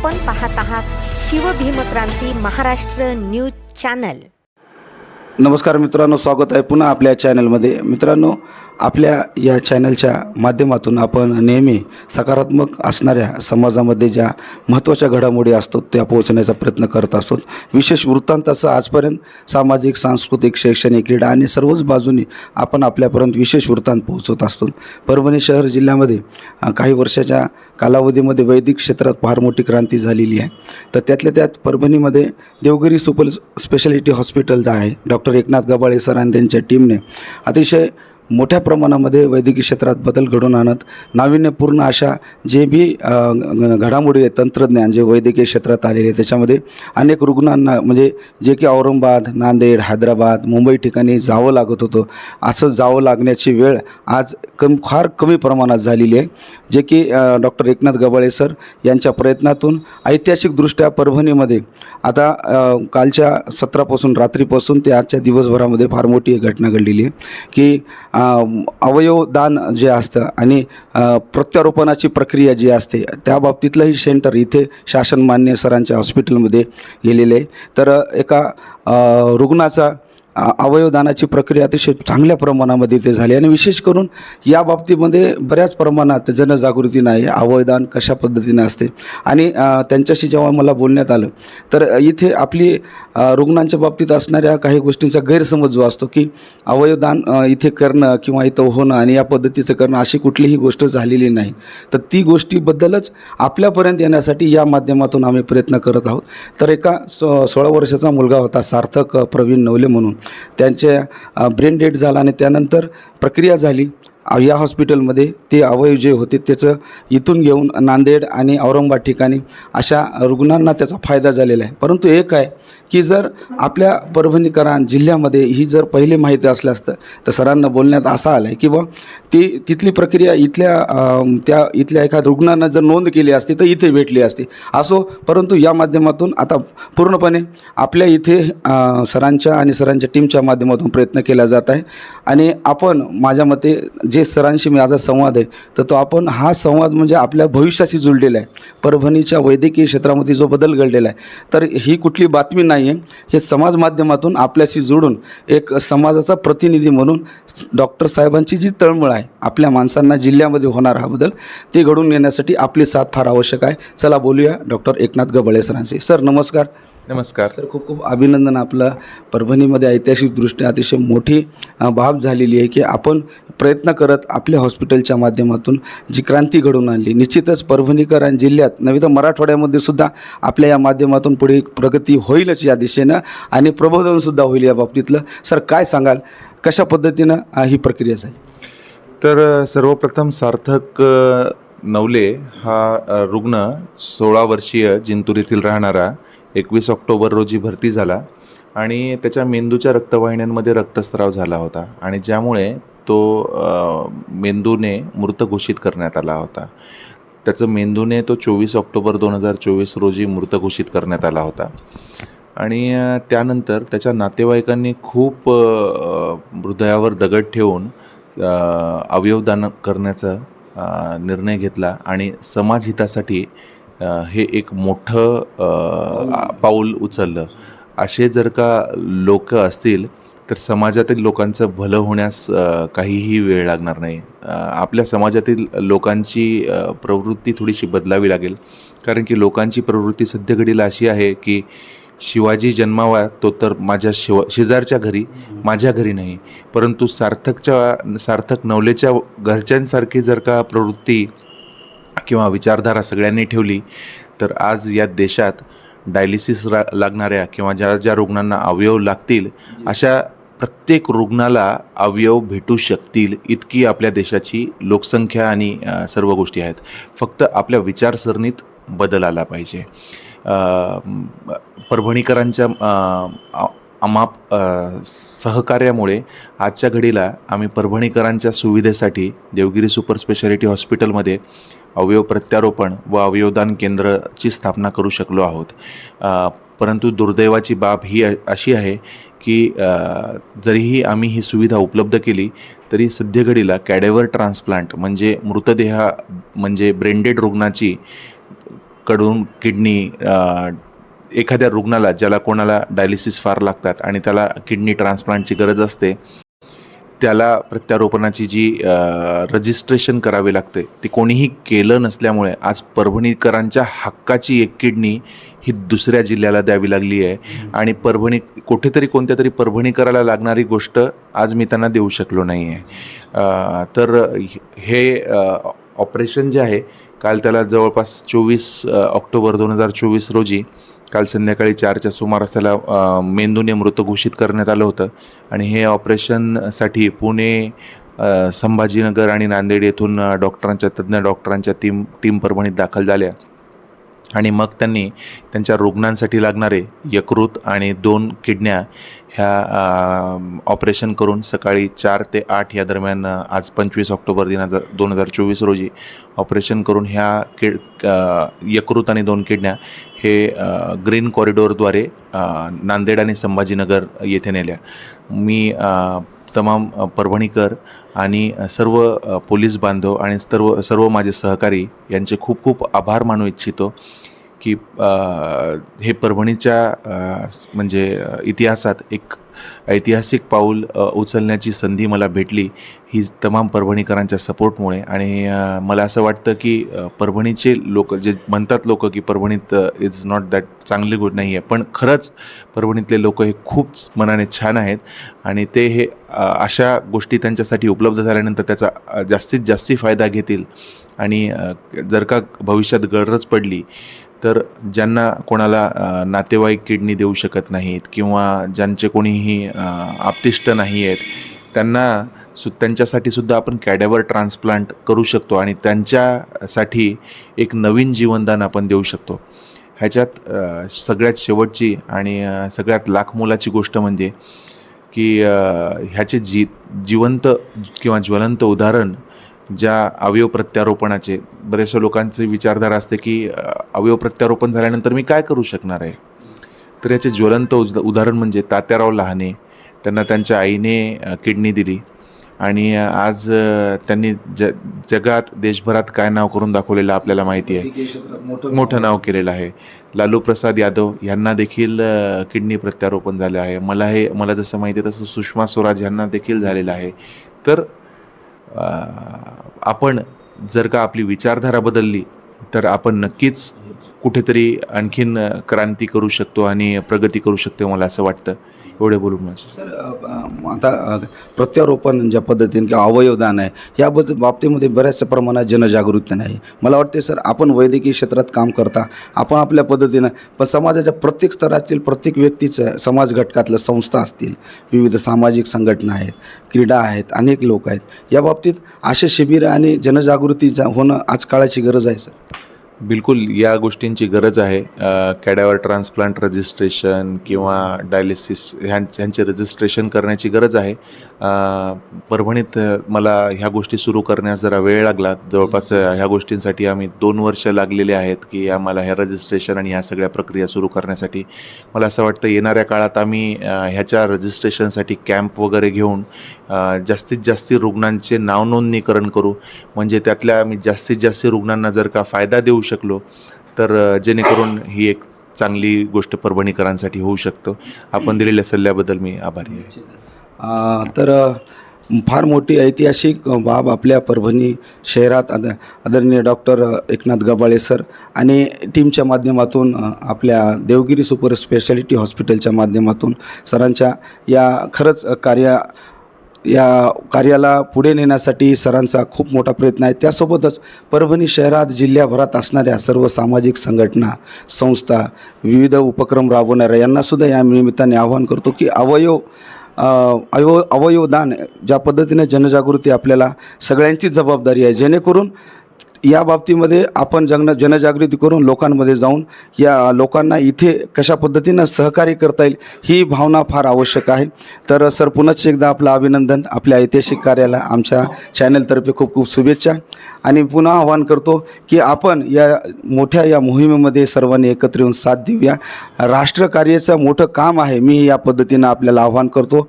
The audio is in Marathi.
आपण पाहत आहात शिवभीमक्रांती महाराष्ट्र न्यूज चॅनल। नमस्कार मित्रांनो, स्वागत आहे पुन्हा आपल्या चॅनलमध्ये। मित्रांनो, आपल्या या चॅनलच्या माध्यमातून आपण नेहमी सकारात्मक असणाऱ्या समाजामध्ये ज्या महत्त्वाच्या घडामोडी असतात त्या पोहोचण्याचा प्रयत्न करत असतो। विशेष वृत्तांताचं आजपर्यंत सामाजिक, सांस्कृतिक, शैक्षणिक, क्रीडा आणि सर्वच बाजूंनी आपण आपल्यापर्यंत विशेष वृत्तांत पोहोचवत असतो। परभणी शहर जिल्ह्यामध्ये काही वर्षाच्या कालावधीमध्ये वैद्यकीय क्षेत्रात फार मोठी क्रांती झालेली आहे। तर त्यातल्या त्यात परभणीमध्ये देवगिरी सुपर स्पेशालिटी हॉस्पिटल जे आहे, डॉक्टर एकनाथ गबाळे सर आणि त्यांच्या टीमने अतिशय मोठ्या प्रमाणामध्ये वैद्यकीय क्षेत्रात बदल घडवून आणत नाविन्यपूर्ण अशा जे भी घडामोडी आहे, तंत्रज्ञान जे वैद्यकीय क्षेत्रात आलेले आहे, त्याच्यामध्ये अनेक रुग्णांना म्हणजे जे की औरंगाबाद, नांदेड, हैदराबाद, मुंबई ठिकाणी जावं लागत होतं, असं जावं लागण्याची वेळ आज फार कमी प्रमाणात झालेली आहे। जे की डॉक्टर एकनाथ गबाळे सर यांच्या प्रयत्नातून ऐतिहासिकदृष्ट्या परभणीमध्ये आता कालच्या सत्रापासून रात्रीपासून ते आजच्या दिवसभरामध्ये फार मोठी घटना घडलेली आहे की अवयवदान जे असतं आणि प्रत्यारोपणाची प्रक्रिया जी असते त्या बाबतीतलंही सेंटर इथे शासनमान्य सरांच्या हॉस्पिटलमध्ये गेलेले आहे। तर एका रुग्णाचा अवयवदानाची प्रक्रिया अतिशय चांगल्या प्रमाणामध्ये इथे झाली आणि विशेष करून या बाबतीमध्ये बऱ्याच प्रमाणात जनजागृती नाही, अवयवदान कशा पद्धतीने असते आणि त्यांच्याशी जेव्हा मला बोलण्यात आलं तर इथे आपली रुग्णांच्या बाबतीत असणाऱ्या काही गोष्टींचा गैरसमज जो असतो की अवयवदान इथे करणं किंवा इथं होणं आणि या पद्धतीचं करणं अशी कुठलीही गोष्ट झालेली नाही। तर ती गोष्टीबद्दलच आपल्यापर्यंत येण्यासाठी या माध्यमातून आम्ही प्रयत्न करत आहोत। तर एका 16 वर्षाचा मुलगा होता सार्थक प्रवीण नवले म्हणून, त्यांचे ब्रेन डेड झाला आणि त्यानंतर प्रक्रिया झाली या हॉस्पिटलमध्ये। ते अवयव जे होते त्याचं इथून घेऊन नांदेड आणि औरंगाबाद ठिकाणी अशा रुग्णांना त्याचा फायदा झालेला आहे। परंतु एक आहे की जर आपल्या परभणीकरां जिल्ह्यामध्ये ही जर पहिले माहिती असलं असतं तर सरांना बोलण्यात असं आलं आहे की बा तिथली प्रक्रिया इथल्या एखाद्या रुग्णांना जर नोंद केली असती तर इथे भेटली असती असो। परंतु या माध्यमातून आता पूर्णपणे आपल्या इथे सरांच्या आणि सरांच्या टीमच्या माध्यमातून प्रयत्न केला जात आहे आणि आपण माझ्या मते जे सरांशी माझा संवाद आहे तर तो आपण हा संवाद म्हणजे आपल्या भविष्याशी जुळलेला आहे। परभणीच्या वैद्यकीय क्षेत्रामध्ये जो बदल घडलेला आहे तर ही कुठली बातमी नाही आहे, हे समाज माध्यमातून आपल्याशी जोडून एक समाजाचा प्रतिनिधी म्हणून डॉक्टर साहेबांची जी तळमळ आहे आपल्या माणसांना जिल्ह्यामध्ये होणार हा बदल ते घडून येण्यासाठी आपली साथ फार आवश्यक आहे। चला बोलूया डॉक्टर एकनाथ गबाळे सरांशी। सर नमस्कार। नमस्कार सर, खूप खूप अभिनंदन। आपलं परभणीमध्ये ऐतिहासिकदृष्ट्या अतिशय मोठी बाब झालेली आहे की आपण प्रयत्न करत आपल्या हॉस्पिटलच्या माध्यमातून जी क्रांती घडवून आणली। निश्चितच परभणीकर आणि जिल्ह्यात नव्हे तर मराठवाड्यामध्ये सुद्धा आपल्या या माध्यमातून पुढे प्रगती होईलच या दिशेनं आणि प्रबोधनसुद्धा होईल या बाबतीतलं। सर काय सांगाल, कशा पद्धतीनं ही प्रक्रिया झाली? तर सर्वप्रथम सार्थक नवले हा रुग्ण 16 वर्षीय जिंतूर येथील राहणारा 21 ऑक्टोबर रोजी भरती झाला आणि त्याच्या मेंदूच्या रक्तवाहिन्यांमध्ये रक्तस्राव झाला होता आणि ज्यामुळे तो मेंदूने मृत घोषित करण्यात आला होता। त्याचं मेंदूने तो 24 ऑक्टोबर 2024 रोजी मृत घोषित करण्यात आला होता आणि त्यानंतर त्याच्या नातेवाईकांनी खूप हृदयावर दगड ठेवून अवयवदान करण्याचा निर्णय घेतला आणि समाजहितासाठी हे एक मोठं पाऊल उचललं। असे जर का लोक असतील तर समाजातील लोकांचं भलं होण्यास काहीही वेळ लागणार नाही। आपल्या समाजातील लोकांची प्रवृत्ती थोडीशी बदलावी लागेल, कारण की लोकांची प्रवृत्ती सध्याघडीला अशी आहे की शिवाजी जन्मावा तो तर माझ्या शेजारच्या घरी, माझ्या घरी नाही। परंतु सार्थक नवलेच्या घरच्यांसारखी जर का प्रवृत्ती किंवा विचारधारा सगळ्यांनी ठेवली तर आज या देशात डायलिसिस लागणाऱ्या किंवा ज्या रुग्णांना अवयव लागतील अशा प्रत्येक रुग्णाला अवयव भेटू शकतील इतकी आपल्या देशाची लोकसंख्या आणि सर्व गोष्टी आहेत। फक्त आपल्या विचारसरणीत बदल आला पाहिजे। परभणीकरांच्या अमाप सहकार्यामुळे आजच्या घडीला आम्ही परभणीकरांच्या सुविधेसाठी देवगिरी सुपर स्पेशालिटी हॉस्पिटलमध्ये अवयव प्रत्यारोपण व अवयवदान केंद्राची स्थापना करू शकलो आहोत। परंतु दुर्दैवाची बाब ही अशी आहे की जरीही आम्ही ही सुविधा उपलब्ध केली तरी सध्याघडीला कॅडेवर ट्रान्सप्लांट म्हणजे मृतदेह म्हणजे ब्रेन डेड रुग्णाची कडून किडनी एखाद्या रुग्णाला ज्याला कोणाला डायलिसिस फार लागतात आणि त्याला किडनी ट्रान्सप्लांटची गरज असते, त्याला प्रत्यारोपणाची जी रजिस्ट्रेशन करावी लागते ती कोणीही केलं नसल्यामुळे आज परभणीकरांच्या हक्काची एक किडनी ही दुसऱ्या जिल्ह्याला द्यावी लागली आहे. आणि कुठेतरी कोणत्या तरी परभणीकराला लागणारी गोष्ट आज मी त्यांना देऊ शकलो नाही आहे. तर हे ऑपरेशन जे आहे काल त्याला जवळपास 24 ऑक्टोबर 2024 रोजी काल संध्याकाळी 4च्या सुमारासाला मेंदूने मृत घोषित करण्यात आलं होतं. आणि हे ऑपरेशनसाठी पुणे, संभाजीनगर आणि नांदेड येथून तज्ज्ञ डॉक्टरांच्या टीम परभणीत दाखल झाल्या. आणि मग त्यांनी त्यांच्या रुग्णांसाठी लागणारे यकृत आणि 2 किडन्या ह्या ऑपरेशन करून सकाळी 4 ते 8 या दरम्यान आज 25 ऑक्टोबर 2024 रोजी ऑपरेशन करून ह्या यकृत आणि 2 किडन्या हे ग्रीन कॉरिडॉरद्वारे नांदेड आणि संभाजीनगर येथे नेल्या. मी तमाम परभणीकर आणि सर्व पोलीस बांधव आणि सर्व माझे सहकारी यांचे खूप खूप आभार मानू इच्छितो की हे परभणीच्या म्हणजे इतिहासात एक ऐतिहासिक पाऊल उचलण्याची संधी मला भेटली ही तमाम परभणीकरांच्या सपोर्टमुळे. आणि मला असं वाटतं की परभणीचे लोक जे म्हणतात की परभणीत इज नॉट दॅट चांगली गोष्ट नाही आहे, पण खरंच परभणीतले लोक हे खूप मनाने छान आहेत. आणि ते हे अशा गोष्टी त्यांच्यासाठी उपलब्ध झाल्यानंतर त्याचा जास्तीत जास्त फायदा घेतील. आणि जर का भविष्यात गरज पडली तर ज्यांना कोणाला नातेवाईक किडनी देऊ शकत नाहीत किंवा ज्यांचे कोणीही आप्तिष्ट नाही आहेत त्यांच्यासाठी सुद्धा आपण कॅडेवर ट्रान्सप्लांट करू शकतो आणि त्यांच्यासाठी एक नवीन जीवनदान आपण देऊ शकतो. ह्याच्यात सगळ्यात शेवटची आणि सगळ्यात लाखमोलाची गोष्ट म्हणजे की ह्याचे जिवंत किंवा ज्वलंत उदाहरण ज्या अवयव प्रत्यारोपणाचे बऱ्याचशा लोकांची विचारधारा असते की अवयव प्रत्यारोपण झाल्यानंतर मी काय करू शकणार आहे. तर याचे ज्वलंत उदाहरण म्हणजे तात्याराव लहाने. त्यांना त्यांच्या आईने किडनी दिली आणि आज त्यांनी जगात देशभरात काय नाव करून दाखवलेलं आपल्याला माहिती आहे, मोठं नाव केलेलं आहे. लालू प्रसाद यादव यांना देखील किडनी प्रत्यारोपण झालं आहे. मला जसं माहिती आहे तसं सुषमा स्वराज यांना देखील झालेलं आहे. तर आपण जर का आपली विचारधारा बदलली तर आपण नक्कीच कुठेतरी आणखीन क्रांती करू शकतो आणि प्रगती करू शकतो, मला असं वाटतं. एवढे बोलून माझं. सर, आता प्रत्यारोपण ज्या पद्धतीने किंवा अवयवदान आहे या बाबतीमध्ये बऱ्याचशा प्रमाणात जनजागृती नाही. मला वाटते सर, आपण वैद्यकीय क्षेत्रात काम करता, आपण आपल्या पद्धतीनं पण समाजाच्या प्रत्येक स्तरातील प्रत्येक व्यक्तीचं, समाज घटकातल्या संस्था असतील, विविध सामाजिक संघटना आहेत, क्रीडा आहेत, अनेक लोक आहेत, या बाबतीत असे शिबिर आणि जनजागृती होणं आज काळाची गरज आहे सर. बिलकुल या गोष्टींची गरज आहे. कॅडावर ट्रान्सप्लांट रजिस्ट्रेशन किंवा डायलिसिस ह्यांचे रजिस्ट्रेशन करण्याची गरज आहे. परभणीत मला ह्या गोष्टी सुरू करण्यास जरा वेळ लागला. जवळपास ह्या गोष्टींसाठी आम्ही 2 वर्ष लागलेले आहेत की आम्हाला ह्या रजिस्ट्रेशन आणि ह्या सगळ्या प्रक्रिया सुरू करण्यासाठी. मला असं वाटतं येणाऱ्या काळात आम्ही ह्याच्या रजिस्ट्रेशनसाठी कॅम्प वगैरे घेऊन जास्तीत जास्त रुग्णांचे नावनोंदणीकरण करू. म्हणजे त्यातल्या आम्ही जास्तीत जास्त रुग्णांना जर का फायदा देऊ शकलो तर जेणेकरून ही एक चांगली गोष्ट परभणीकरांसाठी होऊ शकतो. आपण दिलेल्या सल्ल्याबद्दल मी आभारी आहे. तर फार मोठी ऐतिहासिक बाब आपल्या परभणी शहरात आदरणीय डॉक्टर एकनाथ गबाळे सर आणि टीमच्या माध्यमातून, आपल्या देवगिरी सुपर स्पेशालिटी हॉस्पिटलच्या माध्यमातून सरांच्या या खरंच कार्याला पुढे नेण्यासाठी सरांचा खूप मोठा प्रयत्न आहे. त्यासोबतच परभणी शहरात, जिल्ह्याभरात असणाऱ्या सर्व सामाजिक संघटना, संस्था, विविध उपक्रम राबवणाऱ्या यांनासुद्धा या निमित्ताने आवाहन करतो की अवयवदान ज्या पद्धतीने जनजागृती आपल्याला सगळ्यांची जबाबदारी आहे, जेणेकरून या बाबतीमध्ये आपण जनजागृती करून लोकांमध्ये जाऊन या लोकांना इथे कशा पद्धतीनं सहकार्य करता येईल ही भावना फार आवश्यक आहे. तर सर, पुन्हा एकदा आपलं अभिनंदन. आपल्या ऐतिहासिक कार्याला आमच्या चॅनलतर्फे खूप खूप शुभेच्छा. आणि पुन्हा आवाहन करतो की आपण या मोठ्या या मोहिमेमध्ये सर्वांनी एकत्र येऊन साथ देऊया. राष्ट्रकार्याचं मोठं काम आहे, मी या पद्धतीनं आपल्याला आवाहन करतो.